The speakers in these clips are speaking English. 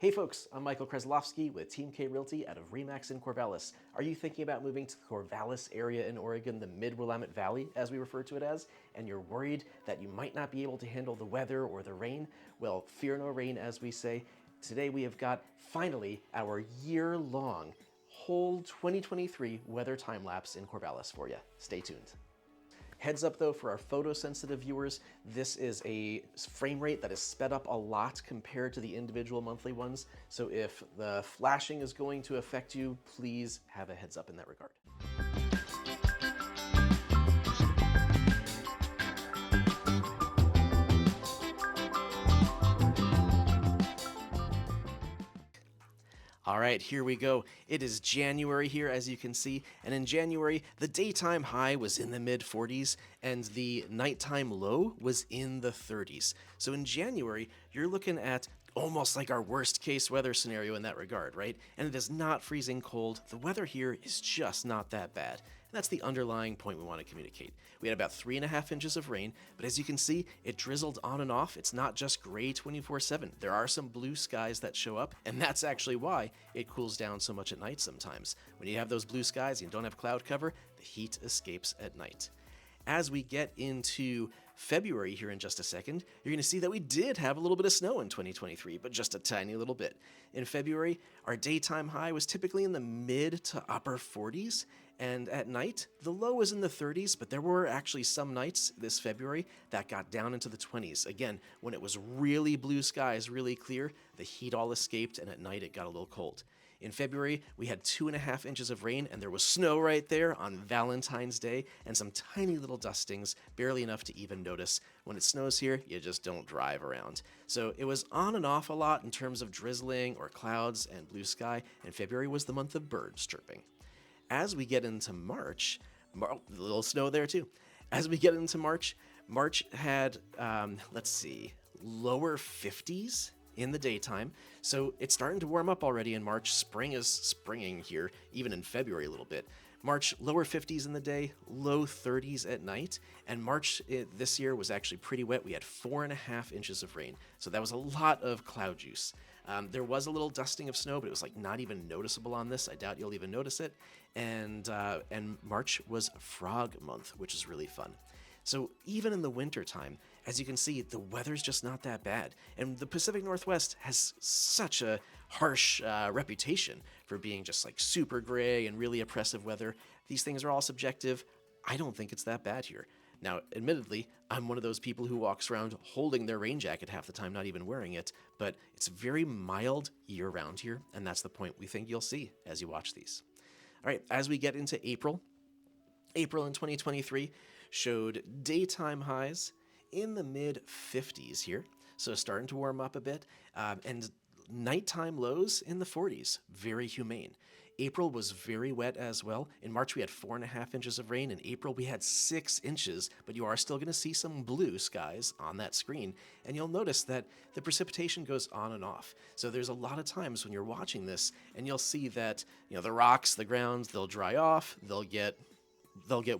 Hey folks, I'm Michael Krasilovsky with Team K Realty out of RE/MAX in Corvallis. Are you thinking about moving to the Corvallis area in Oregon, the mid-Willamette Valley, as we refer to it as, and you're worried that you might not be able to handle the weather or the rain? Well, fear no rain, as we say. Today we have got, finally, our year-long, whole 2023 weather time-lapse in Corvallis for you. Stay tuned. Heads up though, for our photosensitive viewers, this is a frame rate that is sped up a lot compared to the individual monthly ones. So if the flashing is going to affect you, please have a heads up in that regard. All right, here we go. It is January here, as you can see, and in January, the daytime high was in the mid-40s, and the nighttime low was in the 30s. So in January, you're looking at almost like our worst case weather scenario in that regard, right? And it is not freezing cold. The weather here is just not that bad. And that's the underlying point we want to communicate. We had about 3.5 inches of rain, but as you can see, it drizzled on and off. It's not just gray 24/7. There are some blue skies that show up, and that's actually why it cools down so much at night sometimes. When you have those blue skies and you don't have cloud cover, the heat escapes at night. As we get into February here in just a second, you're going to see that we did have a little bit of snow in 2023, but just a tiny little bit. In February, our daytime high was typically in the mid to upper 40s, and at night, the low was in the 30s, but there were actually some nights this February that got down into the 20s. Again, when it was really blue skies, really clear, the heat all escaped, and at night it got a little cold. In February, we had 2.5 inches of rain, and there was snow right there on Valentine's Day, and some tiny little dustings, barely enough to even notice. When it snows here, you just don't drive around. So it was on and off a lot in terms of drizzling or clouds and blue sky, and February was the month of birds chirping. As we get into March, a little snow there too. As we get into March, March had, lower 50s in the daytime. So it's starting to warm up already in March. Spring is springing here, even in February a little bit. March, lower 50s in the day, low 30s at night. And March this year was actually pretty wet. We had 4.5 inches of rain. So that was a lot of cloud juice. There was a little dusting of snow, but it was like not even noticeable on this. I doubt you'll even notice it. And March was frog month, which is really fun. So even in the wintertime, as you can see, the weather's just not that bad. And the Pacific Northwest has such a harsh reputation for being just like super gray and really oppressive weather. These things are all subjective. I don't think it's that bad here. Now, admittedly, I'm one of those people who walks around holding their rain jacket half the time, not even wearing it, but it's very mild year-round here, and that's the point we think you'll see as you watch these. All right, as we get into April in 2023 showed daytime highs in the mid-50s here, so starting to warm up a bit, and nighttime lows in the 40s, very humane. April was very wet as well. In March, we had 4.5 inches of rain. In April, we had 6 inches, but you are still going to see some blue skies on that screen. And you'll notice that the precipitation goes on and off. So there's a lot of times when you're watching this, and you'll see that, the rocks, the grounds, they'll dry off, they'll get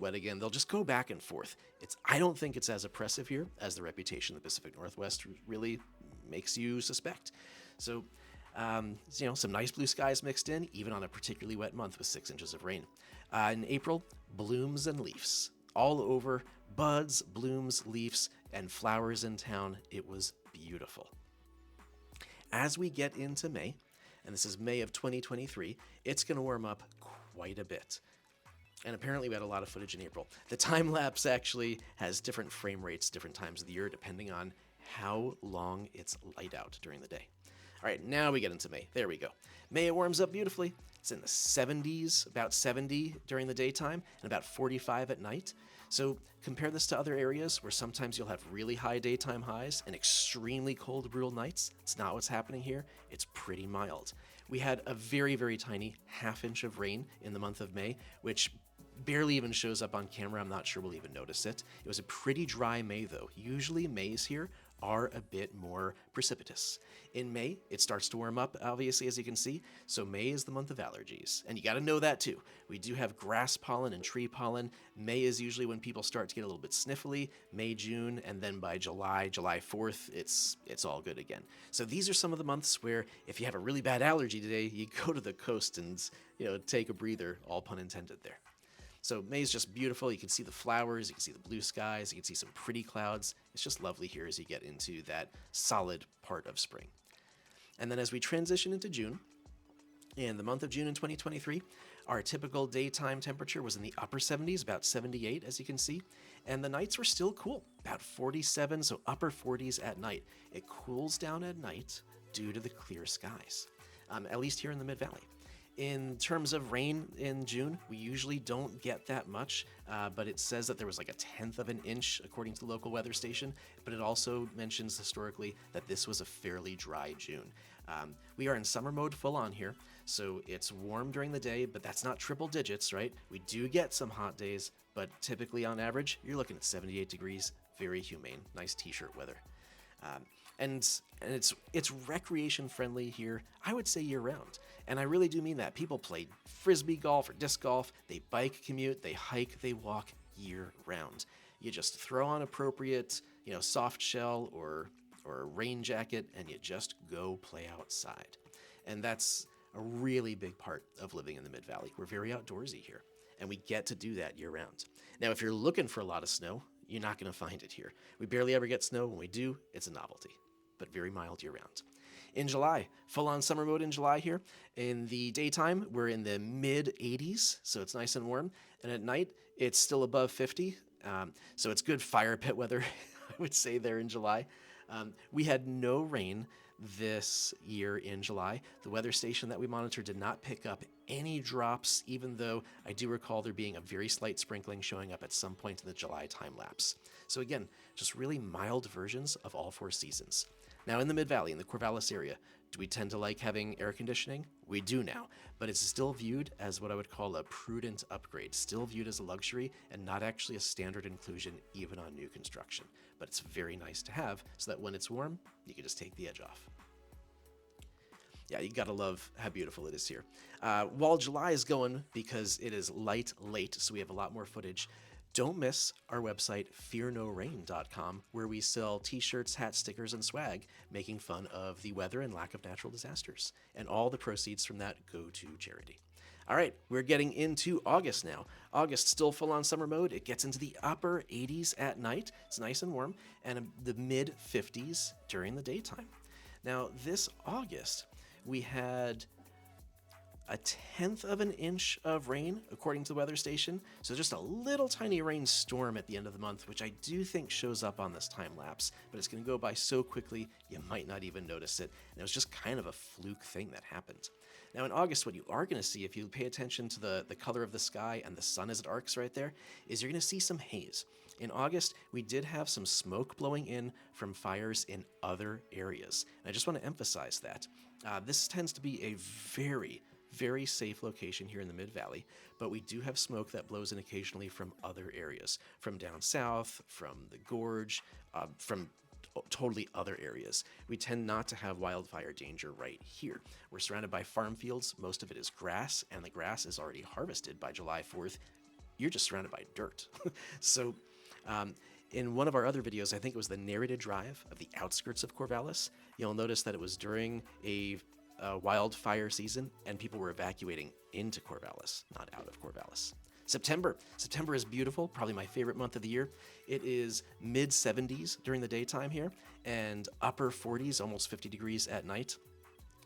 wet again. They'll just go back and forth. I don't think it's as oppressive here as the reputation of the Pacific Northwest really makes you suspect. So, some nice blue skies mixed in, even on a particularly wet month with 6 inches of rain. In April, blooms and leaves. All over, buds, blooms, leaves, and flowers in town. It was beautiful. As we get into May, and this is May of 2023, it's going to warm up quite a bit. And apparently we had a lot of footage in April. The time lapse actually has different frame rates, different times of the year, depending on how long it's light out during the day. All right, now we get into May. There we go. May, it warms up beautifully. It's in the 70s, about 70 during the daytime, and about 45 at night. So compare this to other areas where sometimes you'll have really high daytime highs and extremely cold, brutal nights. It's not what's happening here. It's pretty mild. We had a very, very tiny 1/2 inch of rain in the month of May, which barely even shows up on camera. I'm not sure we'll even notice it. It was a pretty dry May, though. Usually Mays here are a bit more precipitous. In May, it starts to warm up, obviously, as you can see. So May is the month of allergies. And you got to know that too. We do have grass pollen and tree pollen. May is usually when people start to get a little bit sniffly. May, June, and then by July 4th, it's all good again. So these are some of the months where if you have a really bad allergy today, you go to the coast and, take a breather, all pun intended there. So May is just beautiful. You can see the flowers, you can see the blue skies, you can see some pretty clouds. It's just lovely here as you get into that solid part of spring. And then as we transition into June, in the month of June in 2023, our typical daytime temperature was in the upper 70s, about 78 as you can see, and the nights were still cool, about 47, so upper 40s at night. It cools down at night due to the clear skies, at least here in the Mid-Valley. In terms of rain in June, we usually don't get that much, but it says that there was like 1/10 of an inch according to the local weather station, but it also mentions historically that this was a fairly dry June. We are in summer mode full on here, so it's warm during the day, but that's not triple digits, right? We do get some hot days, but typically on average, you're looking at 78 degrees, very humane, nice t-shirt weather. And it's recreation friendly here, I would say year round. And I really do mean that. People play frisbee golf or disc golf, they bike commute, they hike, they walk year round. You just throw on appropriate, soft shell or a rain jacket and you just go play outside. And that's a really big part of living in the Mid-Valley. We're very outdoorsy here and we get to do that year round. Now, if you're looking for a lot of snow, you're not going to find it here. We barely ever get snow. When we do, it's a novelty, but very mild year-round. In July, full-on summer mode in July here. In the daytime, we're in the mid-80s, so it's nice and warm. And at night, it's still above 50, so it's good fire pit weather, I would say, there in July. We had no rain this year in July. The weather station that we monitored did not pick up any drops, even though I do recall there being a very slight sprinkling showing up at some point in the July time lapse. So again, just really mild versions of all four seasons. Now in the Mid-Valley, in the Corvallis area, do we tend to like having air conditioning? We do now, but it's still viewed as what I would call a prudent upgrade, still viewed as a luxury and not actually a standard inclusion even on new construction. But it's very nice to have so that when it's warm, you can just take the edge off. Yeah, you gotta love how beautiful it is here. While July is going, because it is light late, so we have a lot more footage, don't miss our website, fearnorain.com, where we sell t-shirts, hats, stickers, and swag, making fun of the weather and lack of natural disasters. And all the proceeds from that go to charity. All right, we're getting into August now. August, still full on summer mode. It gets into the upper 80s at night. It's nice and warm, and the mid 50s during the daytime. Now, this August, we had 1/10 of an inch of rain, according to the weather station. So just a little tiny rainstorm at the end of the month, which I do think shows up on this time lapse, but it's going to go by so quickly, you might not even notice it. And it was just kind of a fluke thing that happened. Now in August, what you are going to see, if you pay attention to the color of the sky and the sun as it arcs right there, is you're going to see some haze. In August, we did have some smoke blowing in from fires in other areas. And I just want to emphasize that. This tends to be a very safe location here in the Mid-Valley, but we do have smoke that blows in occasionally from other areas, from down south, from the gorge, from totally other areas. We tend not to have wildfire danger right here. We're surrounded by farm fields. Most of it is grass, and the grass is already harvested by July 4th. You're just surrounded by dirt. So in one of our other videos, I think it was the narrated drive of the outskirts of Corvallis, you'll notice that it was during a wildfire season and people were evacuating into Corvallis, not out of Corvallis. September is beautiful, probably my favorite month of the year. It is mid 70s during the daytime here and upper 40s, almost 50 degrees at night.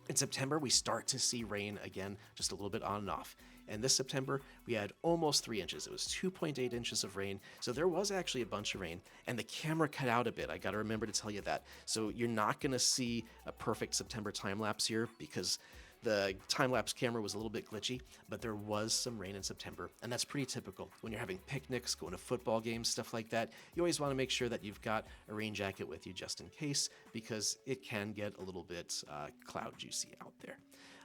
In September, we start to see rain again, just a little bit on and off. And this September, we had almost 3 inches. It was 2.8 inches of rain. So there was actually a bunch of rain. And the camera cut out a bit. I got to remember to tell you that. So you're not going to see a perfect September time lapse here because the time-lapse camera was a little bit glitchy, but there was some rain in September, and that's pretty typical. When you're having picnics, going to football games, stuff like that, you always want to make sure that you've got a rain jacket with you just in case, because it can get a little bit cloud juicy out there.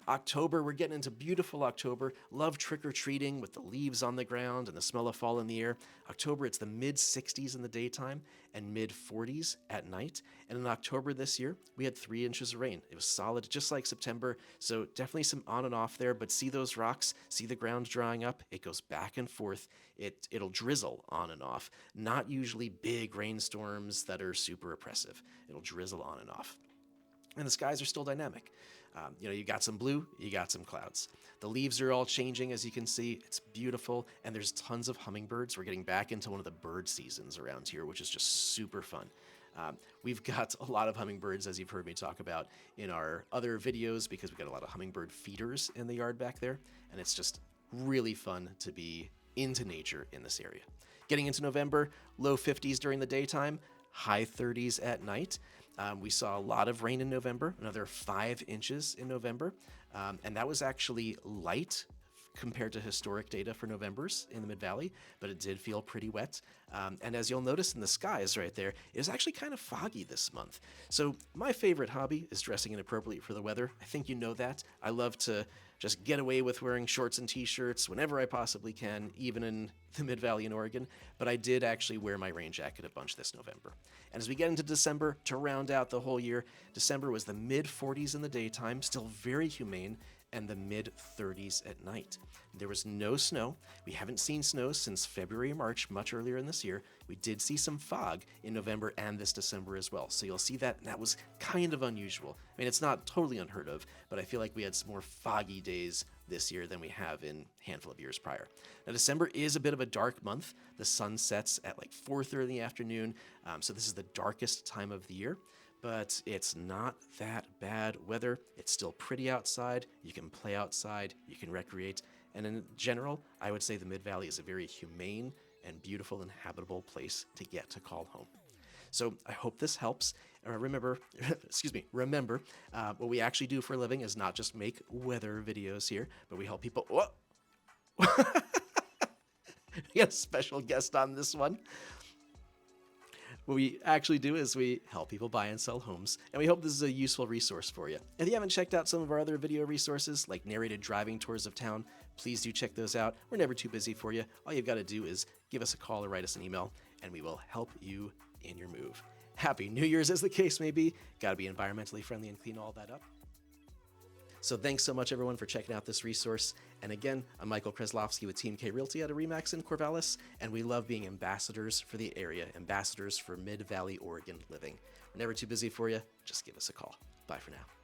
October, we're getting into beautiful October. Love trick-or-treating with the leaves on the ground and the smell of fall in the air. October, it's the mid-60s in the daytime and mid-40s at night. And in October this year, we had 3 inches of rain. It was solid, just like September. So definitely some on and off there, but see those rocks, see the ground drying up. It goes back and forth. It'll drizzle on and off. Not usually big rainstorms that are super oppressive. It'll drizzle on and off. And the skies are still dynamic. You got some blue, you got some clouds. The leaves are all changing, as you can see. It's beautiful, and there's tons of hummingbirds. We're getting back into one of the bird seasons around here, which is just super fun. We've got a lot of hummingbirds, as you've heard me talk about in our other videos, because we've got a lot of hummingbird feeders in the yard back there, and it's just really fun to be into nature in this area. Getting into November, low 50s during the daytime, high 30s at night. We saw a lot of rain in November, another 5 inches in November, and that was actually light compared to historic data for Novembers in the Mid-Valley, but it did feel pretty wet. And as you'll notice in the skies right there, it was actually kind of foggy this month. So my favorite hobby is dressing inappropriately for the weather. I think you know that. I love to just get away with wearing shorts and t-shirts whenever I possibly can, even in the Mid-Valley in Oregon, but I did actually wear my rain jacket a bunch this November. And as we get into December, to round out the whole year, December was the mid-40s in the daytime, still very humane, and the mid-30s at night. There was no snow. We haven't seen snow since February or March, much earlier in this year. We did see some fog in November and this December as well. So you'll see that, and that was kind of unusual. I mean, it's not totally unheard of, but I feel like we had some more foggy days this year than we have in a handful of years prior. Now, December is a bit of a dark month. The sun sets at like 4:30 in the afternoon, so this is the darkest time of the year. But it's not that bad weather. It's still pretty outside. You can play outside. You can recreate. And in general, I would say the Mid-Valley is a very humane and beautiful and habitable place to get to call home. So I hope this helps. Remember, remember, what we actually do for a living is not just make weather videos here, but we help people. Whoa! We got a special guest on this one. What we actually do is we help people buy and sell homes, and we hope this is a useful resource for you. If you haven't checked out some of our other video resources, like narrated driving tours of town, please do check those out. We're never too busy for you. All you've got to do is give us a call or write us an email, and we will help you in your move. Happy New Year's, as the case may be. Got to be environmentally friendly and clean all that up. So thanks so much, everyone, for checking out this resource. And again, I'm Michael Krasilovsky with Team K Realty out of RE/MAX in Corvallis, and we love being ambassadors for the area, ambassadors for Mid-Valley Oregon living. We're never too busy for you. Just give us a call. Bye for now.